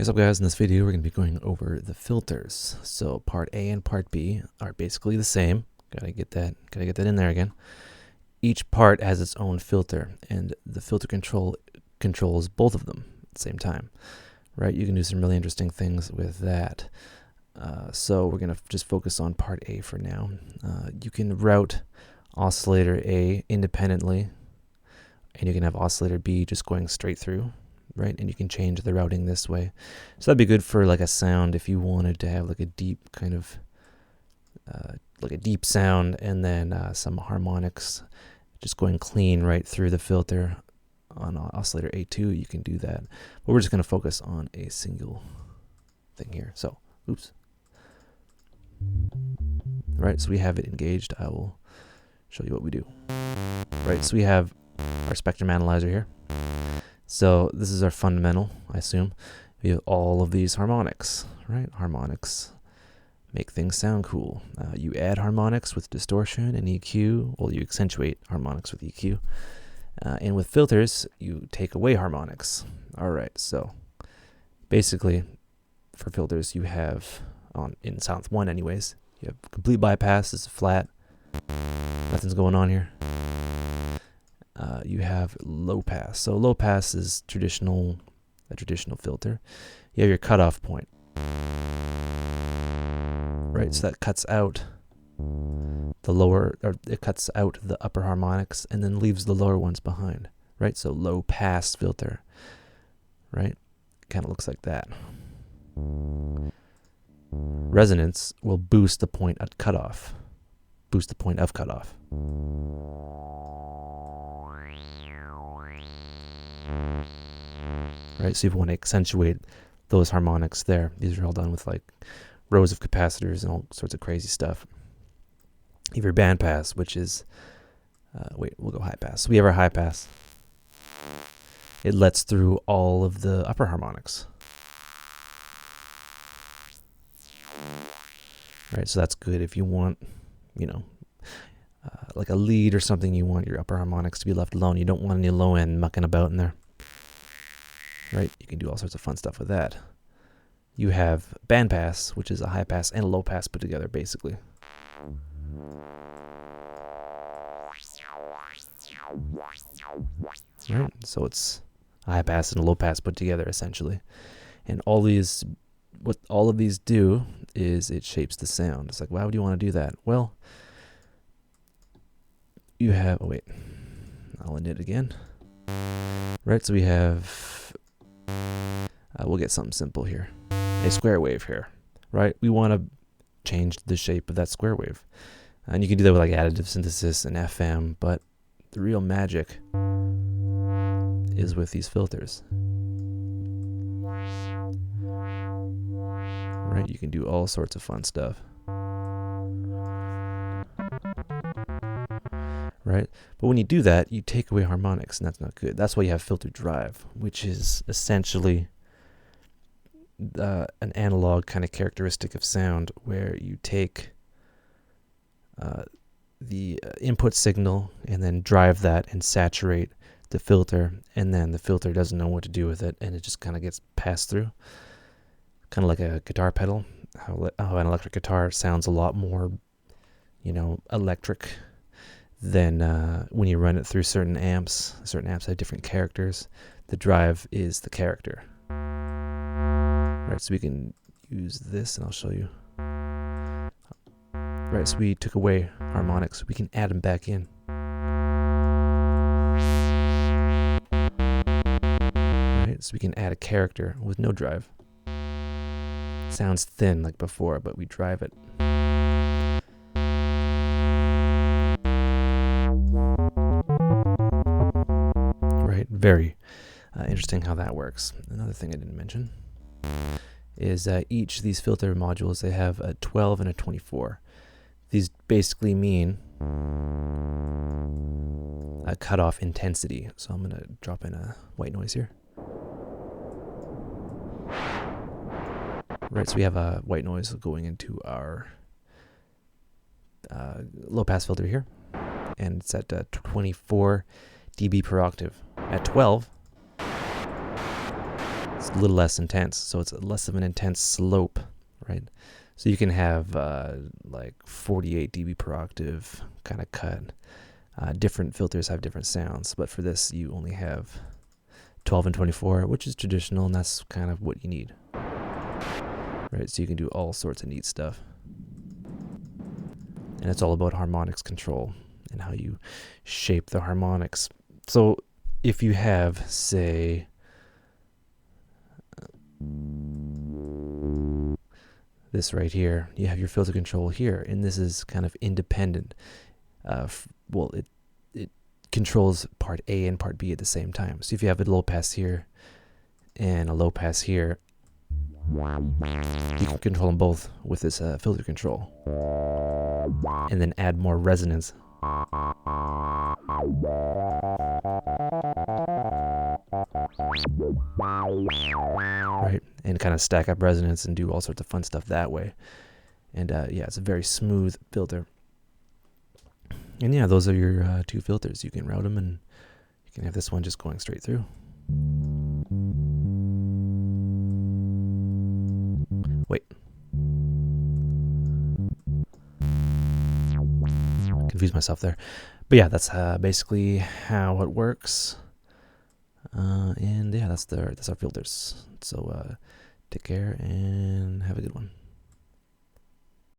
Hey, what's up guys, in this video we're going to be going over the filters. So part A and part B are basically the same. Gotta get that in there again. Each part has its own filter, and the filter controls both of them at the same time. Right? You can do some really interesting things with that. So we're going to just focus on part A for now. You can route oscillator A independently, and you can have oscillator B just going straight through. Right, and you can change the routing this way. So that'd be good for like a sound if you wanted to have like a deep kind of like a deep sound, and then some harmonics just going clean right through the filter on oscillator A2. You can do that, but we're just going to focus on a single thing here. So oops. Right, so we have it engaged. I will show you what we do. Right, so we have our spectrum analyzer here. So this is our fundamental, I assume. We have all of these harmonics, right? Harmonics make things sound cool. You add harmonics with distortion and EQ. Well, you accentuate harmonics with EQ. And with filters, you take away harmonics. All right, so basically for filters, you have, in Sylenth1 anyways, you have complete bypass. This is flat. Nothing's going on here. You have low pass. So low pass is a traditional filter. You have your cutoff point. Right, so that cuts out the lower, or it cuts out the upper harmonics and then leaves the lower ones behind. Right, so low pass filter. Right, kind of looks like that. Resonance will boost the point at cutoff. Boost the point of cutoff. Right, so if you want to accentuate those harmonics there, these are all done with like rows of capacitors and all sorts of crazy stuff. You have your band pass, which is, we'll go high pass. So we have our high pass. It lets through all of the upper harmonics. Right, so that's good if you want, you know, like a lead or something, you want your upper harmonics to be left alone. You don't want any low end mucking about in there. Right? You can do all sorts of fun stuff with that. You have band pass, which is a high pass and a low pass put together, basically. Right? So it's a high pass and a low pass put together, essentially. And what all of these do is it shapes the sound. It's like, why would you want to do that? Well, you have, oh wait, I'll end it again. Right, so we have, we'll get something simple here. A square wave here, right? We want to change the shape of that square wave. And you can do that with like additive synthesis and FM, but the real magic is with these filters. Right, you can do all sorts of fun stuff. Right, but when you do that, you take away harmonics, and that's not good. That's why you have filter drive, which is essentially an analog kind of characteristic of sound, where you take the input signal and then drive that and saturate the filter, and then the filter doesn't know what to do with it, and it just kind of gets passed through. Kind of like a guitar pedal, how an electric guitar sounds a lot more, you know, electric than when you run it through certain amps. Certain amps have different characters. The drive is the character. Right, so we can use this, and I'll show you. Right, so we took away harmonics. We can add them back in. Right, so we can add a character with no drive. Sounds thin like before, but we drive it. Right, very interesting how that works. Another thing I didn't mention is each of these filter modules, they have a 12 and a 24. These basically mean a cutoff intensity. So I'm going to drop in a white noise here. Right, so we have a white noise going into our low pass filter here, and it's at 24 dB per octave. At 12, a little less intense, so it's less of an intense slope, right? So you can have like 48 dB per octave kind of cut. Different filters have different sounds, but for this you only have 12 and 24, which is traditional, and that's kind of what you need, right? So you can do all sorts of neat stuff. And it's all about harmonics control and how you shape the harmonics. So if you have, say, this right here, you have your filter control here, and this is kind of independent. Well, it controls part A and part B at the same time. So if you have a low pass here and a low pass here, you can control them both with this filter control, and then add more resonance. Right, and kind of stack up resonance and do all sorts of fun stuff that way. And yeah, it's a very smooth filter. And yeah, those are your two filters. You can route them, and you can have this one just going straight through. Wait. Confused myself there. But yeah, that's basically how it works. And yeah, that's our filters. So take care and have a good one.